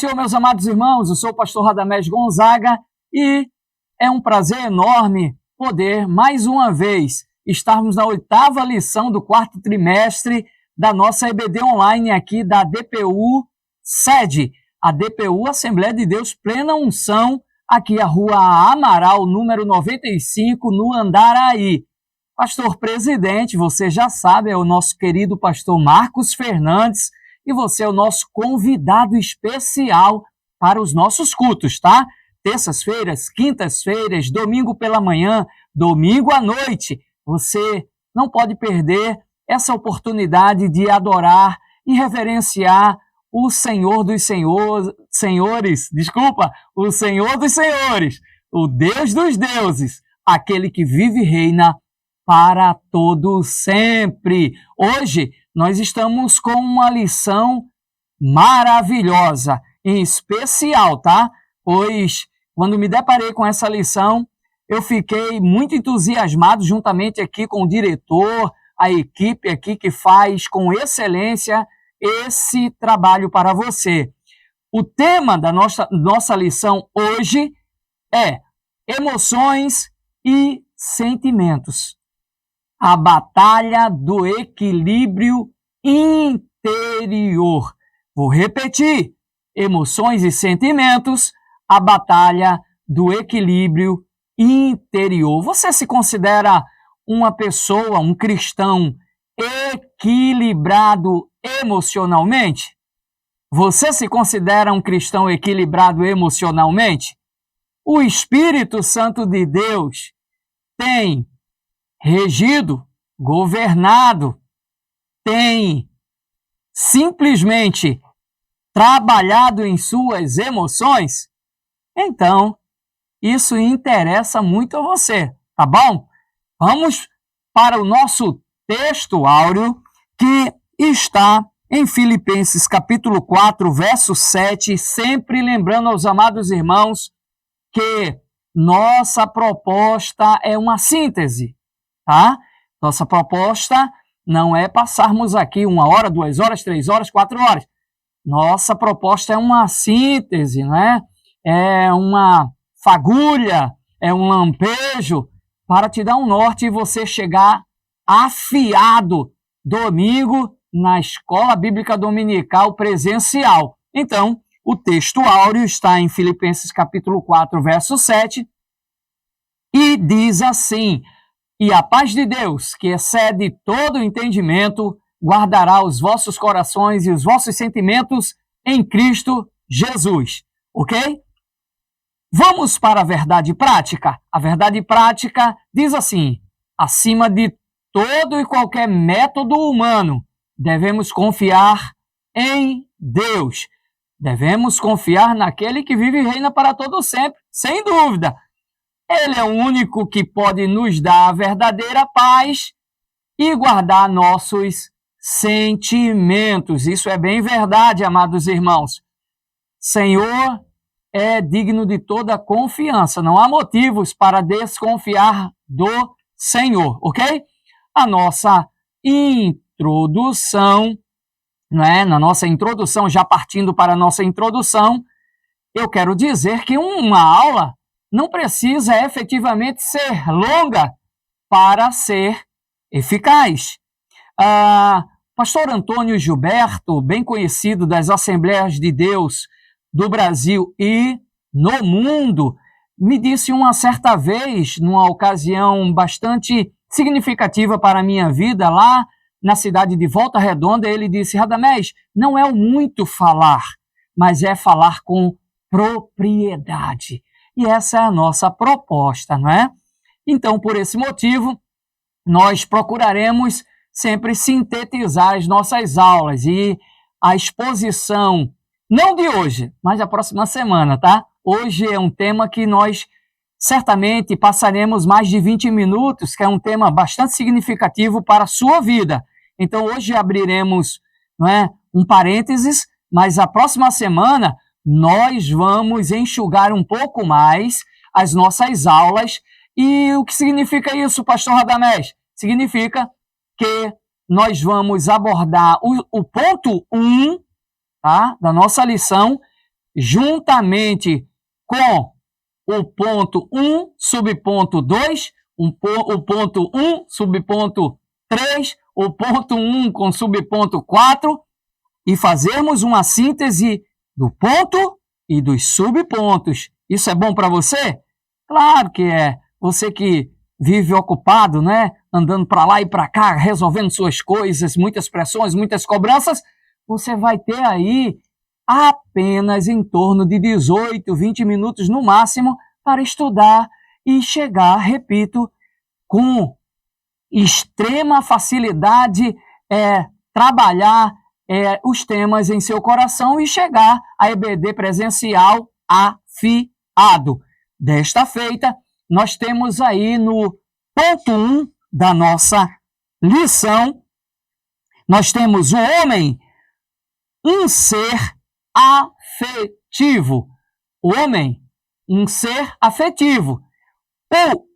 Senhor, meus amados irmãos, eu sou o pastor Radamés Gonzaga e é um prazer enorme poder, mais uma vez, estarmos na 8ª lição do 4º trimestre da nossa EBD online aqui da DPU sede, a DPU Assembleia de Deus Plena Unção, aqui a Rua Amaral, número 95, no Andaraí. Pastor presidente, você já sabe, é o nosso querido pastor Marcos Fernandes, e você é o nosso convidado especial para os nossos cultos, tá? Terças-feiras, quintas-feiras, domingo pela manhã, domingo à noite. Você não pode perder essa oportunidade de adorar e reverenciar o Senhor dos Senhores, o Senhor dos Senhores, o Deus dos deuses, aquele que vive e reina para todo sempre. Hoje nós estamos com uma lição maravilhosa, em especial, tá? Pois quando me deparei com essa lição, eu fiquei muito entusiasmado juntamente aqui com o diretor, a equipe aqui que faz com excelência esse trabalho para você. O tema da nossa lição hoje é emoções e sentimentos. A batalha do equilíbrio interior. Vou repetir. Emoções e sentimentos, a batalha do equilíbrio interior. Você se considera uma pessoa, um cristão equilibrado emocionalmente? Você se considera um cristão equilibrado emocionalmente? O Espírito Santo de Deus tem regido, governado, tem simplesmente trabalhado em suas emoções? Então, isso interessa muito a você, tá bom? Vamos para o nosso texto áureo que está em Filipenses capítulo 4, verso 7, sempre lembrando aos amados irmãos que nossa proposta é uma síntese, tá? Nossa proposta não é passarmos aqui 1 hora, 2 horas, 3 horas, 4 horas. Nossa proposta é uma síntese, né? É uma fagulha, é um lampejo para te dar um norte e você chegar afiado domingo na Escola Bíblica Dominical presencial. Então, o texto áureo está em Filipenses capítulo 4, verso 7, e diz assim: e a paz de Deus, que excede todo o entendimento, guardará os vossos corações e os vossos sentimentos em Cristo Jesus. Ok? Vamos para a verdade prática. A verdade prática diz assim: acima de todo e qualquer método humano, devemos confiar em Deus. Devemos confiar naquele que vive e reina para todo sempre, sem dúvida. Ele é o único que pode nos dar a verdadeira paz e guardar nossos sentimentos. Isso é bem verdade, amados irmãos. Senhor é digno de toda confiança. Não há motivos para desconfiar do Senhor, ok? A nossa introdução, né? Na nossa introdução, já partindo para a nossa introdução, eu quero dizer que uma aula não precisa efetivamente ser longa para ser eficaz. Pastor Antônio Gilberto, bem conhecido das Assembleias de Deus do Brasil e no mundo, me disse uma certa vez, numa ocasião bastante significativa para a minha vida, lá na cidade de Volta Redonda, ele disse: Radamés, não é o muito falar, mas é falar com propriedade. E essa é a nossa proposta, não é? Então, por esse motivo, nós procuraremos sempre sintetizar as nossas aulas e a exposição, não de hoje, mas da próxima semana, tá? Hoje é um tema que nós certamente passaremos mais de 20 minutos, que é um tema bastante significativo para a sua vida. Então, hoje abriremos, não é, um parênteses, mas a próxima semana nós vamos enxugar um pouco mais as nossas aulas. E o que significa isso, pastor Radamés? Significa que nós vamos abordar o ponto 1, tá, da nossa lição, juntamente com o ponto 1, subponto 2, o ponto 1, subponto 3, o ponto 1 com subponto 4, e fazermos uma síntese do ponto e dos subpontos. Isso é bom para você? Claro que é. Você que vive ocupado, né? Andando para lá e para cá, resolvendo suas coisas, muitas pressões, muitas cobranças, você vai ter aí apenas em torno de 18, 20 minutos no máximo para estudar e chegar, repito, com extrema facilidade, trabalhar os temas em seu coração e chegar a EBD presencial afiado. Desta feita, nós temos aí no ponto 1 da nossa lição, nós temos o homem, um ser afetivo. O homem, um ser afetivo. O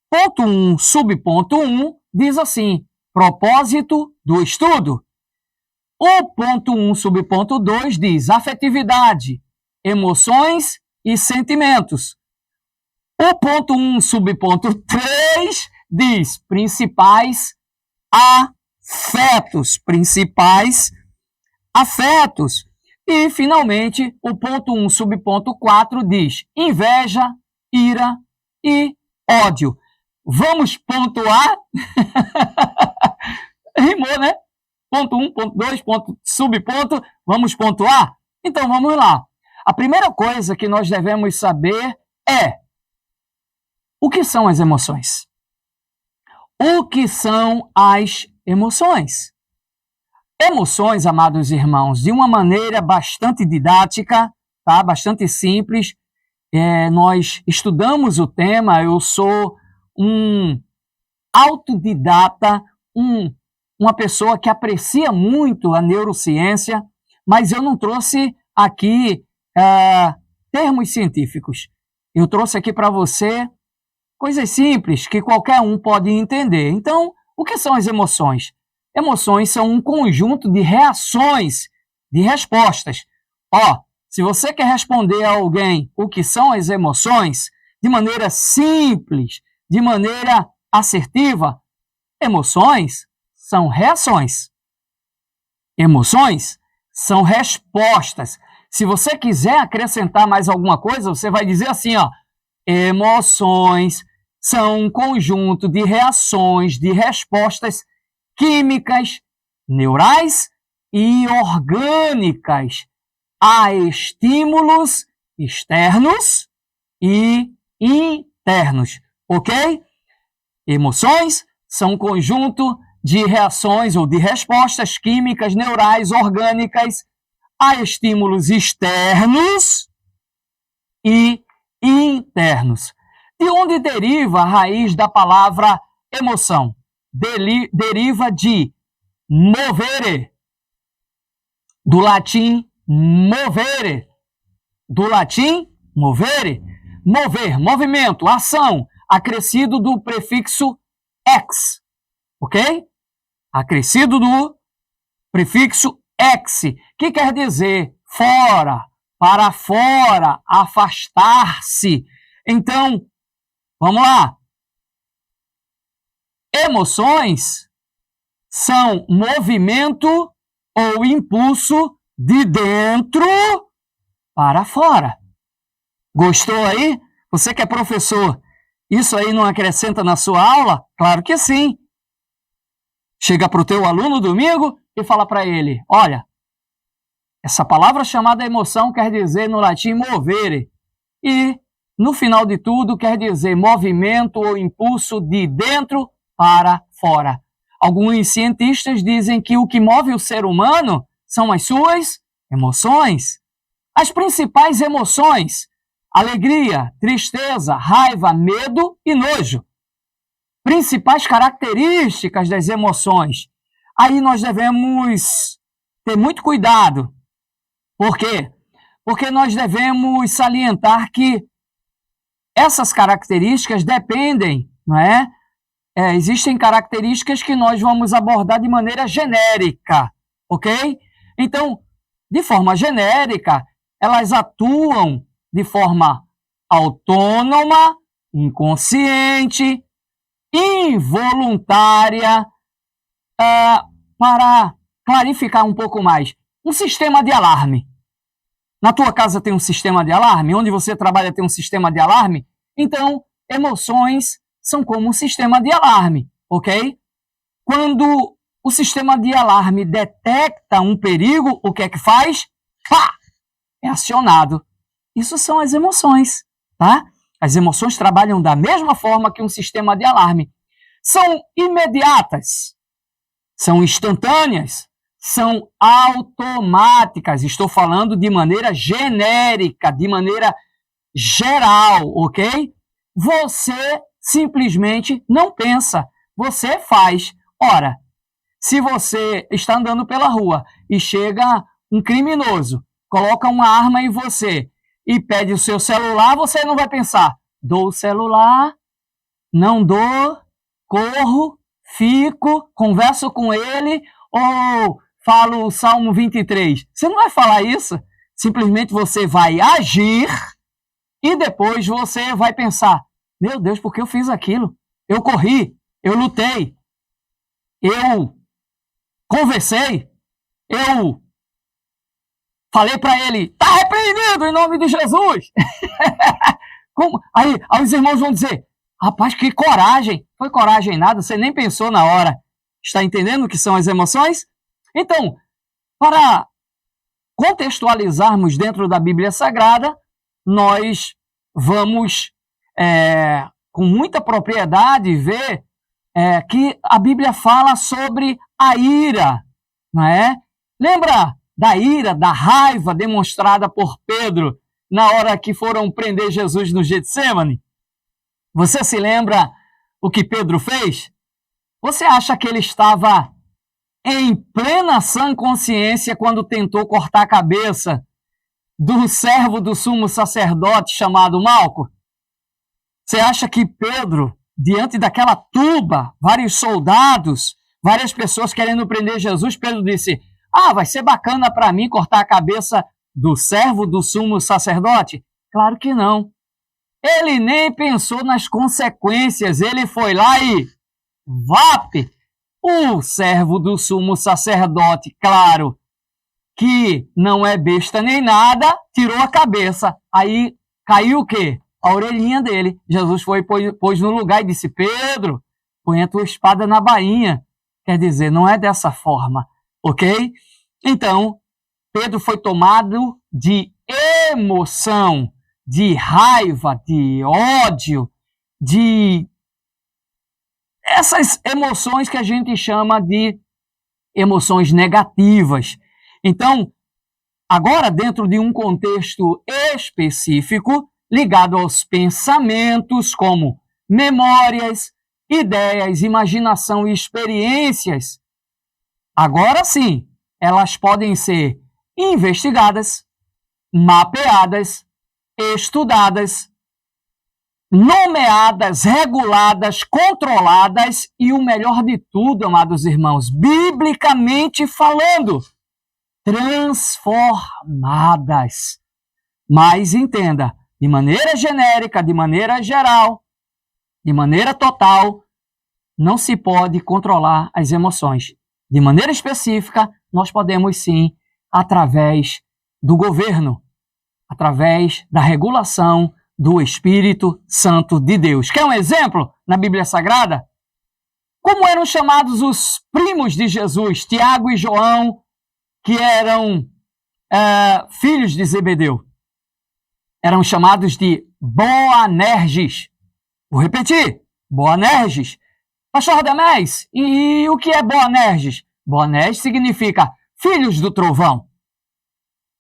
ponto 1, subponto 1, diz assim, propósito do estudo. O ponto 1, subponto 2, diz afetividade, emoções e sentimentos. O ponto 1, subponto 3, diz principais afetos. Principais afetos. E, finalmente, o ponto 1, subponto 4, diz inveja, ira e ódio. Vamos pontuar? Rimou, né? Ponto 1, ponto 2, ponto, subponto, vamos pontuar? Então, vamos lá. A primeira coisa que nós devemos saber é o que são as emoções? O que são as emoções? Emoções, amados irmãos, de uma maneira bastante didática, tá? Bastante simples. Nós estudamos o tema, eu sou um autodidata, uma pessoa que aprecia muito a neurociência, mas eu não trouxe aqui termos científicos. Eu trouxe aqui para você coisas simples que qualquer um pode entender. Então, o que são as emoções? Emoções são um conjunto de reações, de respostas. Se você quer responder a alguém o que são as emoções, de maneira simples, de maneira assertiva, emoções são reações. Emoções são respostas. Se você quiser acrescentar mais alguma coisa, você vai dizer assim, emoções são um conjunto de reações, de respostas químicas, neurais e orgânicas a estímulos externos e internos, ok? Emoções são um conjunto de reações ou de respostas químicas, neurais, orgânicas a estímulos externos e internos. De onde deriva a raiz da palavra emoção? Deriva de movere, do latim movere, mover, movimento, ação, acrescido do prefixo ex, ok? Acrescido do prefixo ex, que quer dizer fora, para fora, afastar-se. Então, vamos lá. Emoções são movimento ou impulso de dentro para fora. Gostou aí? Você que é professor, isso aí não acrescenta na sua aula? Claro que sim. Chega para o teu aluno domingo e fala para ele, olha, essa palavra chamada emoção quer dizer no latim movere e no final de tudo quer dizer movimento ou impulso de dentro para fora. Alguns cientistas dizem que o que move o ser humano são as suas emoções. As principais emoções: alegria, tristeza, raiva, medo e nojo. Principais características das emoções. Aí nós devemos ter muito cuidado. Por quê? Porque nós devemos salientar que essas características dependem, não é? Existem características que nós vamos abordar de maneira genérica, ok? Então, de forma genérica, elas atuam de forma autônoma, inconsciente, involuntária, para clarificar um pouco mais. Um sistema de alarme. Na tua casa tem um sistema de alarme? Onde você trabalha tem um sistema de alarme? Então, emoções são como um sistema de alarme, ok? Quando o sistema de alarme detecta um perigo, o que é que faz? Pá! É acionado. Isso são as emoções, tá? As emoções trabalham da mesma forma que um sistema de alarme. São imediatas, são instantâneas, são automáticas. Estou falando de maneira genérica, de maneira geral, ok? Você simplesmente não pensa, você faz. Ora, se você está andando pela rua e chega um criminoso, coloca uma arma em você e pede o seu celular, você não vai pensar, dou o celular, não dou, corro, fico, converso com ele ou falo o Salmo 23. Você não vai falar isso, simplesmente você vai agir e depois você vai pensar, meu Deus, por que eu fiz aquilo? Eu corri, eu lutei, eu conversei, eu falei para ele, tá repreendido em nome de Jesus. Aí os irmãos vão dizer, rapaz, que coragem. Foi coragem nada, você nem pensou na hora. Está entendendo o que são as emoções? Então, para contextualizarmos dentro da Bíblia Sagrada, nós vamos, com muita propriedade, ver que a Bíblia fala sobre a ira, não é? Lembra da ira, da raiva demonstrada por Pedro na hora que foram prender Jesus no Getsêmani? Você se lembra o que Pedro fez? Você acha que ele estava em plena sã consciência quando tentou cortar a cabeça do servo do sumo sacerdote chamado Malco? Você acha que Pedro, diante daquela turba, vários soldados, várias pessoas querendo prender Jesus, Pedro disse, vai ser bacana para mim cortar a cabeça do servo do sumo sacerdote? Claro que não. Ele nem pensou nas consequências, ele foi lá e vape! O servo do sumo sacerdote, claro, que não é besta nem nada, tirou a cabeça. Aí caiu o quê? A orelhinha dele. Jesus foi pôs no lugar e disse, Pedro, põe a tua espada na bainha. Quer dizer, não é dessa forma, ok? Então, Pedro foi tomado de emoção, de raiva, de ódio, de essas emoções que a gente chama de emoções negativas. Então, agora dentro de um contexto específico, ligado aos pensamentos, como memórias, ideias, imaginação e experiências, agora sim, elas podem ser investigadas, mapeadas, estudadas, nomeadas, reguladas, controladas e o melhor de tudo, amados irmãos, biblicamente falando, transformadas. Mas entenda, de maneira genérica, de maneira geral, de maneira total, não se pode controlar as emoções. De maneira específica, nós podemos sim, através do governo, através da regulação do Espírito Santo de Deus. Quer um exemplo na Bíblia Sagrada? Como eram chamados os primos de Jesus, Tiago e João, que eram filhos de Zebedeu? Eram chamados de Boanerges. Vou repetir, Boanerges. Pastor Radamés, e o que é Boanerges? Boanerges significa filhos do trovão.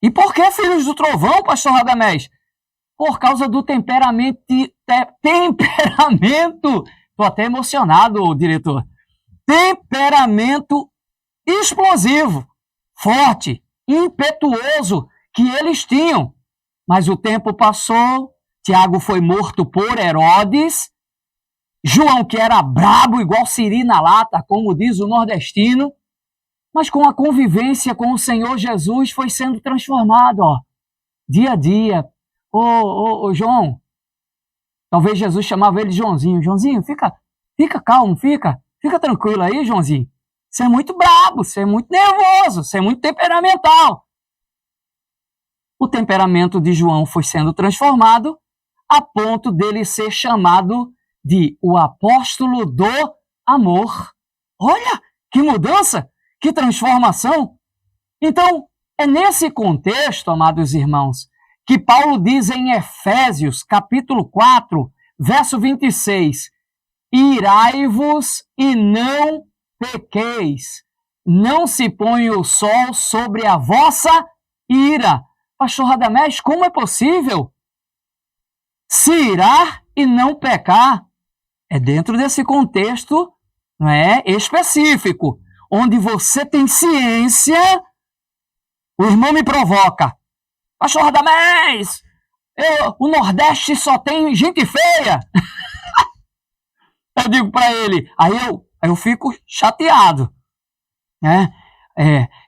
E por que filhos do trovão, pastor Radamés? Por causa do temperamento, estou até emocionado, diretor, temperamento explosivo, forte, impetuoso que eles tinham. Mas o tempo passou, Tiago foi morto por Herodes, João, que era brabo igual siri na lata, como diz o nordestino, mas com a convivência com o Senhor Jesus foi sendo transformado, dia a dia. Ô João, talvez Jesus chamava ele de Joãozinho. Joãozinho, fica calmo, fica tranquilo aí, Joãozinho. Você é muito brabo, você é muito nervoso, você é muito temperamental. O temperamento de João foi sendo transformado a ponto dele ser chamado de o apóstolo do amor. Olha, que mudança, que transformação. Então, é nesse contexto, amados irmãos, que Paulo diz em Efésios, capítulo 4, verso 26, irai-vos e não pequeis, não se põe o sol sobre a vossa ira. Pastor Radamés, como é possível se irar e não pecar? É dentro desse contexto, não é, específico, onde você tem ciência. O irmão me provoca. Pastor Radamés, o Nordeste só tem gente feia. Eu digo para ele, aí eu fico chateado, né?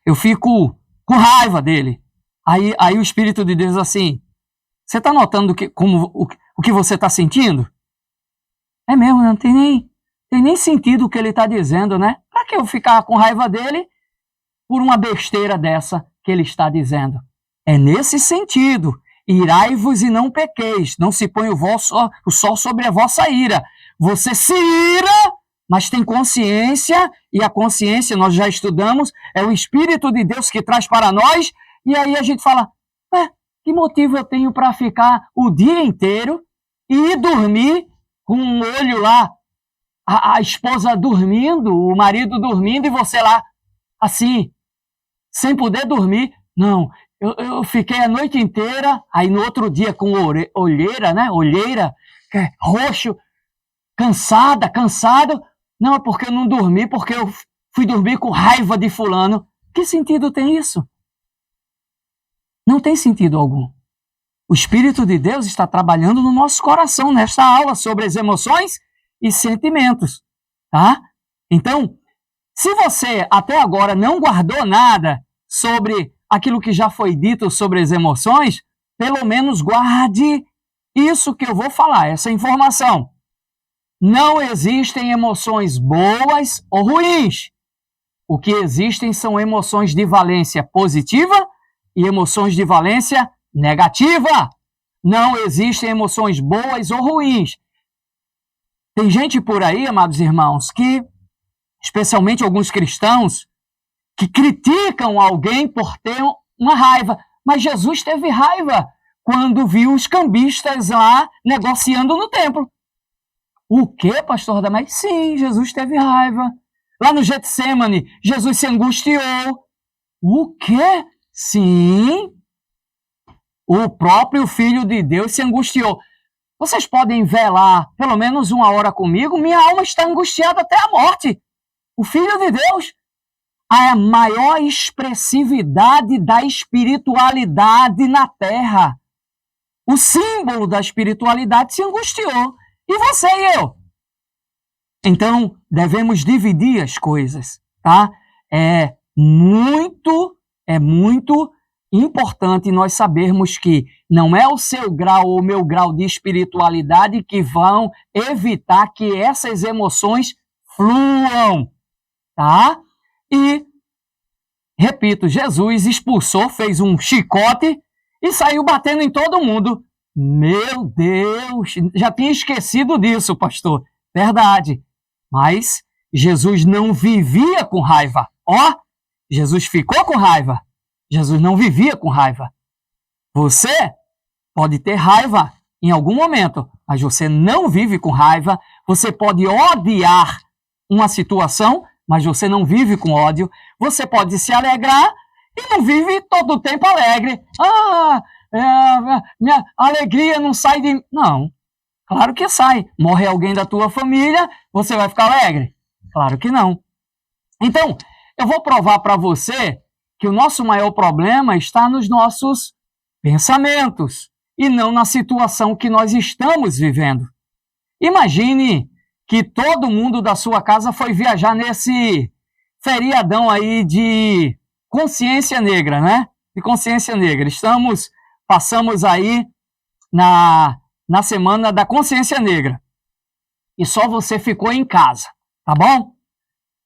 Eu fico com raiva dele. Aí o Espírito de Deus assim, você está notando o que você está sentindo? É mesmo, não tem nem sentido o que ele está dizendo, né? Para que eu ficar com raiva dele por uma besteira dessa que ele está dizendo? É nesse sentido. Irai-vos e não pequeis, não se põe o sol sobre a vossa ira. Você se ira, mas tem consciência, e a consciência, nós já estudamos, é o Espírito de Deus que traz para nós, e aí a gente fala, que motivo eu tenho para ficar o dia inteiro e dormir com um olho lá, a esposa dormindo, o marido dormindo, e você lá, assim, sem poder dormir? Não, eu fiquei a noite inteira, aí no outro dia com olheira, né? Olheira, roxo, cansado. Não, é porque eu não dormi, porque eu fui dormir com raiva de fulano. Que sentido tem isso? Não tem sentido algum. O Espírito de Deus está trabalhando no nosso coração nesta aula sobre as emoções e sentimentos, tá? Então, se você até agora não guardou nada sobre aquilo que já foi dito sobre as emoções, pelo menos guarde isso que eu vou falar, essa informação. Não existem emoções boas ou ruins. O que existem são emoções de valência positiva e emoções de valência negativa. Não existem emoções boas ou ruins. Tem gente por aí, amados irmãos, que, especialmente alguns cristãos, que criticam alguém por ter uma raiva. Mas Jesus teve raiva quando viu os cambistas lá negociando no templo. O quê, pastor Radamés? Sim, Jesus teve raiva. Lá no Getsemane, Jesus se angustiou. O quê? Sim. O próprio Filho de Deus se angustiou. Vocês podem velar pelo menos 1 hora comigo? Minha alma está angustiada até a morte. O Filho de Deus, a maior expressividade da espiritualidade na Terra. O símbolo da espiritualidade se angustiou. E você e eu? Então, devemos dividir as coisas, tá? É muito importante nós sabermos que não é o seu grau ou o meu grau de espiritualidade que vão evitar que essas emoções fluam, tá? E, repito, Jesus expulsou, fez um chicote e saiu batendo em todo mundo. Meu Deus, já tinha esquecido disso, pastor. Verdade. Mas Jesus não vivia com raiva. Jesus ficou com raiva. Jesus não vivia com raiva. Você pode ter raiva em algum momento, mas você não vive com raiva. Você pode odiar uma situação, mas você não vive com ódio. Você pode se alegrar e não vive todo o tempo alegre. Minha alegria não sai de... Não, claro que sai. Morre alguém da tua família, você vai ficar alegre? Claro que não. Então, eu vou provar para você que o nosso maior problema está nos nossos pensamentos e não na situação que nós estamos vivendo. Imagine que todo mundo da sua casa foi viajar nesse feriadão aí de consciência negra, né? De consciência negra. Estamos passamos aí na Semana da Consciência Negra. E só você ficou em casa, tá bom?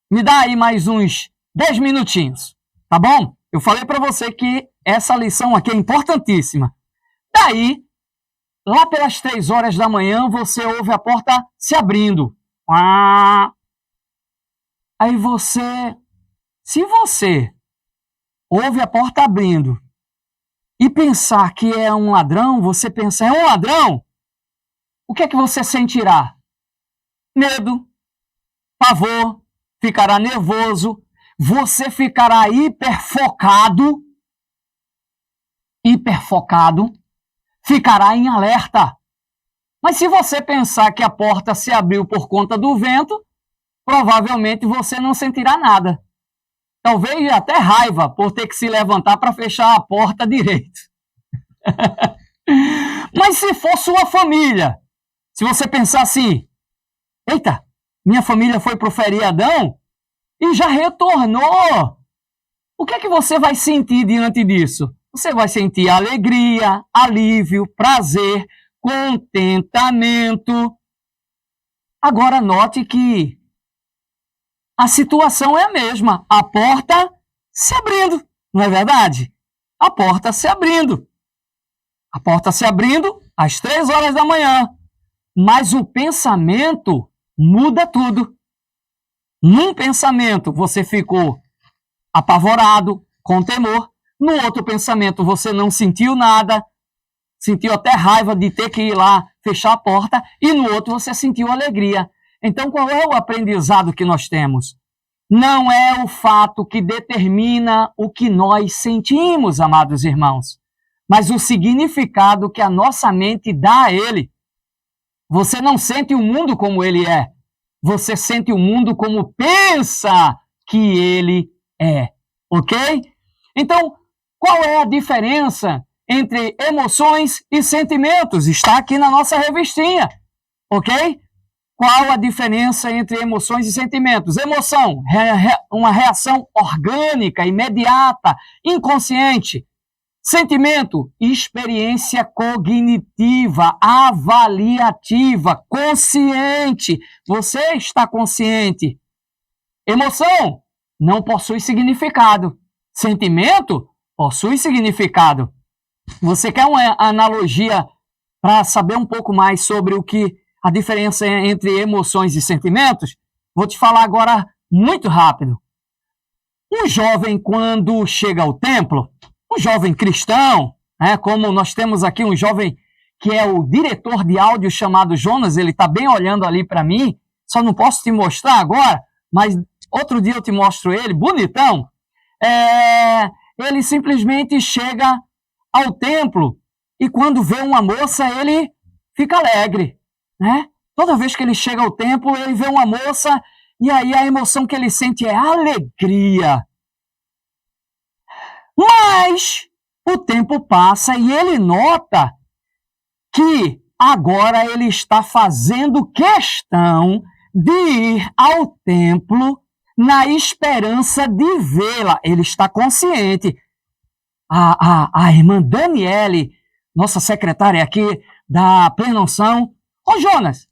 Me dá aí mais uns 10 minutinhos, tá bom? Eu falei para você que essa lição aqui é importantíssima. Daí, lá pelas 3 horas da manhã, você ouve a porta se abrindo. Aí se você ouve a porta abrindo e pensar que é um ladrão, você pensa, é um ladrão? O que é que você sentirá? Medo, pavor, ficará nervoso, você ficará hiperfocado, ficará em alerta. Mas se você pensar que a porta se abriu por conta do vento, provavelmente você não sentirá nada. Talvez até raiva por ter que se levantar para fechar a porta direito. Mas se for sua família, se você pensar assim, eita, minha família foi pro feriadão e já retornou, o que é que você vai sentir diante disso? Você vai sentir alegria, alívio, prazer, contentamento. Agora note que a situação é a mesma. A porta se abrindo, não é verdade? A porta se abrindo. A porta se abrindo às 3 horas da manhã. Mas o pensamento muda tudo. Num pensamento você ficou apavorado, com temor. No outro pensamento você não sentiu nada, sentiu até raiva de ter que ir lá fechar a porta, e no outro você sentiu alegria. Então, qual é o aprendizado que nós temos? Não é o fato que determina o que nós sentimos, amados irmãos, mas o significado que a nossa mente dá a ele. Você não sente o mundo como ele é, você sente o mundo como pensa que ele é, ok? Então, qual é a diferença entre emoções e sentimentos? Está aqui na nossa revistinha, ok? Qual a diferença entre emoções e sentimentos? Emoção, uma reação orgânica, imediata, inconsciente. Sentimento, experiência cognitiva, avaliativa, consciente. Você está consciente. Emoção não possui significado. Sentimento possui significado. Você quer uma analogia para saber um pouco mais sobre a diferença entre emoções e sentimentos? Vou te falar agora muito rápido. Um jovem, quando chega ao templo, um jovem cristão, como nós temos aqui um jovem que é o diretor de áudio chamado Jonas, ele está bem olhando ali para mim, só não posso te mostrar agora, mas outro dia eu te mostro ele, bonitão. Ele simplesmente chega ao templo e quando vê uma moça, ele fica alegre, né? Toda vez que ele chega ao templo, ele vê uma moça e aí a emoção que ele sente é alegria. Mas o tempo passa e ele nota que agora ele está fazendo questão de ir ao templo na esperança de vê-la. Ele está consciente. A irmã Daniele, nossa secretária aqui da Plena Unção. Ô Jonas,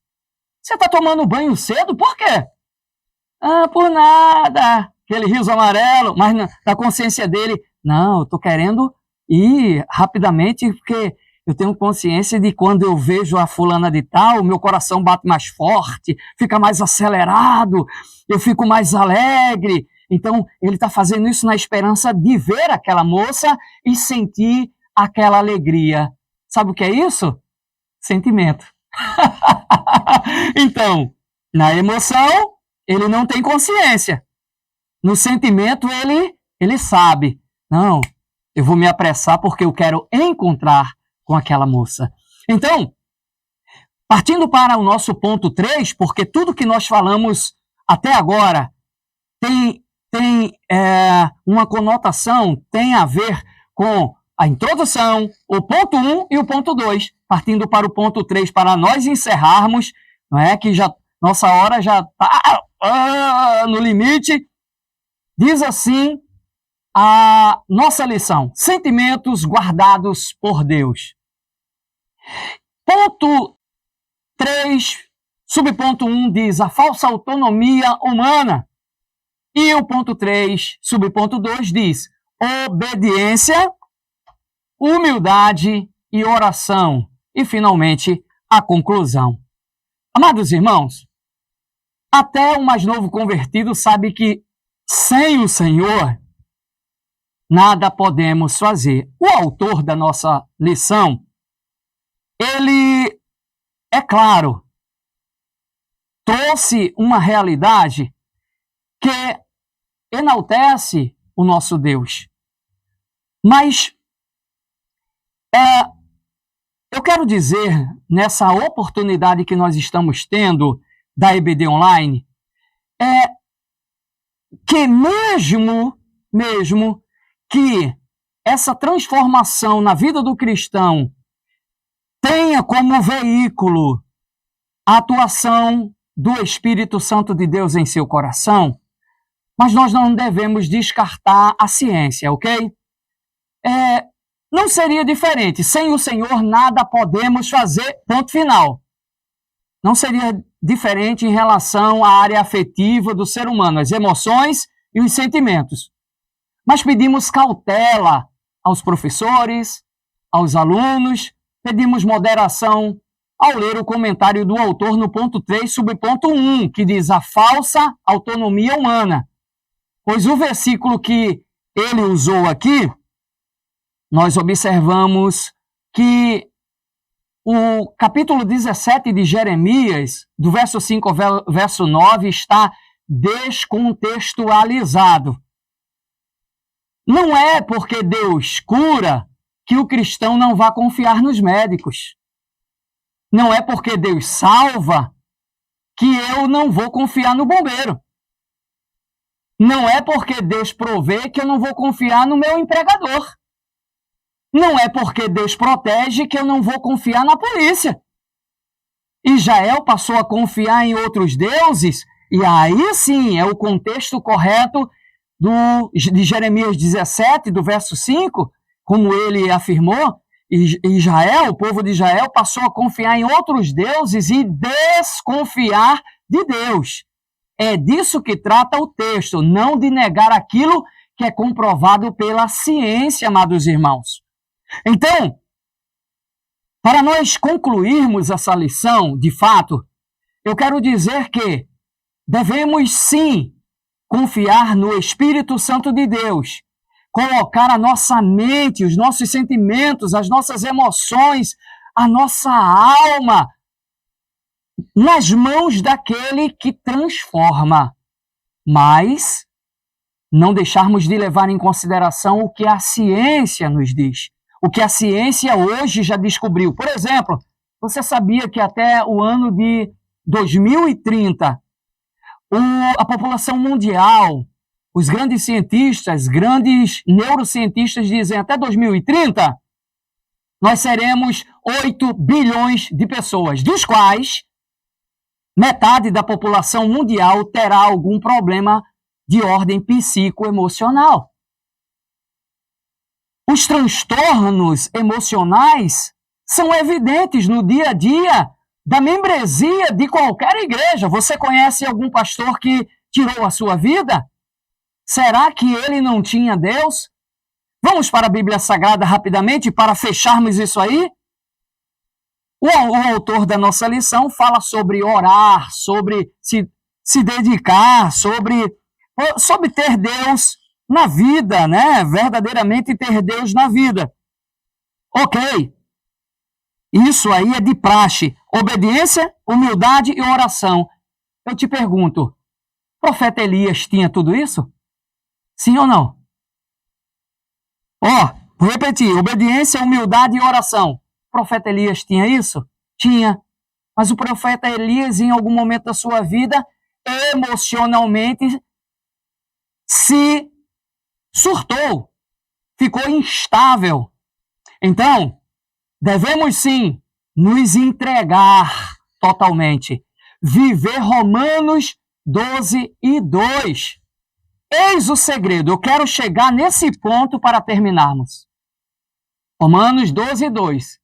você está tomando banho cedo? Por quê? Por nada. Aquele riso amarelo, mas na consciência dele, não, eu estou querendo ir rapidamente porque eu tenho consciência de quando eu vejo a fulana de tal, meu coração bate mais forte, fica mais acelerado, eu fico mais alegre. Então, ele está fazendo isso na esperança de ver aquela moça e sentir aquela alegria. Sabe o que é isso? Sentimento. Então, na emoção, ele não tem consciência. No sentimento, ele sabe. Não, eu vou me apressar porque eu quero encontrar com aquela moça. Então, partindo para o nosso ponto 3, porque tudo que nós falamos até agora tem uma conotação, tem a ver com a introdução, o ponto 1 e o ponto 2. Partindo para o ponto 3, para nós encerrarmos, não é, que nossa hora já está no limite. Diz assim a nossa lição: sentimentos guardados por Deus. Ponto 3, subponto 1 diz a falsa autonomia humana. E o ponto 3, subponto 2 diz obediência, humildade e oração. E, finalmente, a conclusão. Amados irmãos, até o mais novo convertido sabe que sem o Senhor nada podemos fazer. O autor da nossa lição, ele, é claro, trouxe uma realidade que enaltece o nosso Deus. Mas eu quero dizer, nessa oportunidade que nós estamos tendo da EBD Online, que mesmo que essa transformação na vida do cristão tenha como veículo a atuação do Espírito Santo de Deus em seu coração, mas nós não devemos descartar a ciência, ok? Não seria diferente. Sem o Senhor nada podemos fazer, ponto final. Não seria diferente em relação à área afetiva do ser humano, as emoções e os sentimentos. Mas pedimos cautela aos professores, aos alunos, pedimos moderação ao ler o comentário do autor no ponto 3, subponto 1, que diz a falsa autonomia humana. Pois o versículo que ele usou aqui, nós observamos que o capítulo 17 de Jeremias, do verso 5 ao verso 9, está descontextualizado. Não é porque Deus cura que o cristão não vai confiar nos médicos. Não é porque Deus salva que eu não vou confiar no bombeiro. Não é porque Deus provê que eu não vou confiar no meu empregador. Não é porque Deus protege que eu não vou confiar na polícia. Israel passou a confiar em outros deuses, e aí sim é o contexto correto de Jeremias 17, do verso 5, como ele afirmou, Israel, o povo de Israel, passou a confiar em outros deuses e desconfiar de Deus. É disso que trata o texto, não de negar aquilo que é comprovado pela ciência, amados irmãos. Então, para nós concluirmos essa lição, de fato, eu quero dizer que devemos sim confiar no Espírito Santo de Deus, colocar a nossa mente, os nossos sentimentos, as nossas emoções, a nossa alma nas mãos daquele que transforma, mas não deixarmos de levar em consideração o que a ciência nos diz. O que a ciência hoje já descobriu. Por exemplo, você sabia que até o ano de 2030, a população mundial, os grandes cientistas, grandes neurocientistas dizem até 2030, nós seremos 8 bilhões de pessoas, dos quais metade da população mundial terá algum problema de ordem psicoemocional. Os transtornos emocionais são evidentes no dia a dia da membresia de qualquer igreja. Você conhece algum pastor que tirou a sua vida? Será que ele não tinha Deus? Vamos para a Bíblia Sagrada rapidamente para fecharmos isso aí? O autor da nossa lição fala sobre orar, sobre se dedicar, sobre ter Deus na vida, né? Verdadeiramente ter Deus na vida. Ok. Isso aí é de praxe. Obediência, humildade e oração. Eu te pergunto, o profeta Elias tinha tudo isso? Sim ou não? Vou repetir. Obediência, humildade e oração. O profeta Elias tinha isso? Tinha. Mas o profeta Elias, em algum momento da sua vida, emocionalmente se surtou, ficou instável. Então, devemos sim nos entregar totalmente. Viver Romanos 12 e 2. Eis o segredo. Eu quero chegar nesse ponto para terminarmos. Romanos 12, 2.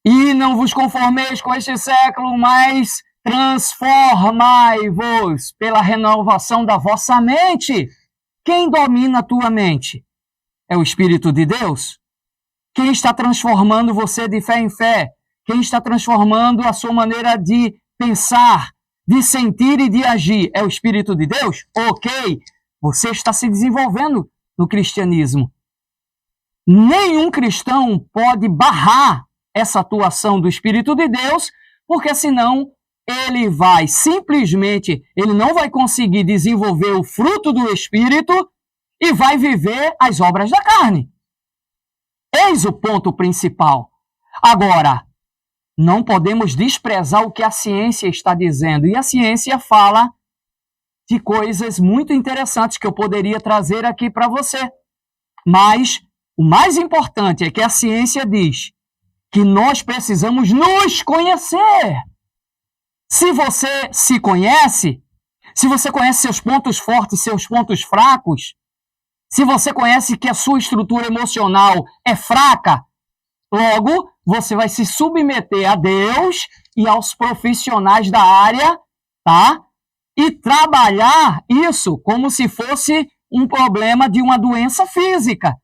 E não vos conformeis com este século, mas transformai-vos pela renovação da vossa mente. Quem domina a tua mente? É o Espírito de Deus? Quem está transformando você de fé em fé? Quem está transformando a sua maneira de pensar, de sentir e de agir? É o Espírito de Deus? Ok, você está se desenvolvendo no cristianismo. Nenhum cristão pode barrar essa atuação do Espírito de Deus, porque senão ele vai simplesmente, ele não vai conseguir desenvolver o fruto do Espírito e vai viver as obras da carne. Eis o ponto principal. Agora, não podemos desprezar o que a ciência está dizendo. E a ciência fala de coisas muito interessantes que eu poderia trazer aqui para você. Mas o mais importante é que a ciência diz que nós precisamos nos conhecer. Se você se conhece, se você conhece seus pontos fortes, seus pontos fracos, se você conhece que a sua estrutura emocional é fraca, logo você vai se submeter a Deus e aos profissionais da área, tá? E trabalhar isso como se fosse um problema de uma doença física.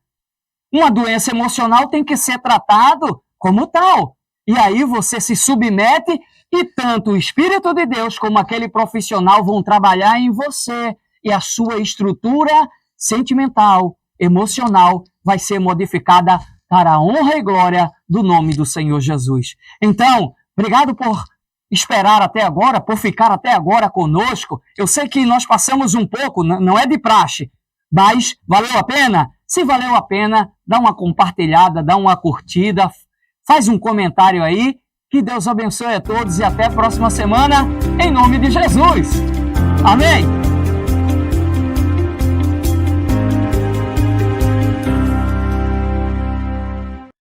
Uma doença emocional tem que ser tratado como tal. E aí você se submete e tanto o Espírito de Deus como aquele profissional vão trabalhar em você e a sua estrutura sentimental, emocional vai ser modificada para a honra e glória do nome do Senhor Jesus. Então, obrigado por esperar até agora, por ficar até agora conosco. Eu sei que nós passamos um pouco, não é de praxe, mas valeu a pena? Se valeu a pena, dá uma compartilhada, dá uma curtida, faz um comentário aí. Que Deus abençoe a todos e até a próxima semana, em nome de Jesus. Amém?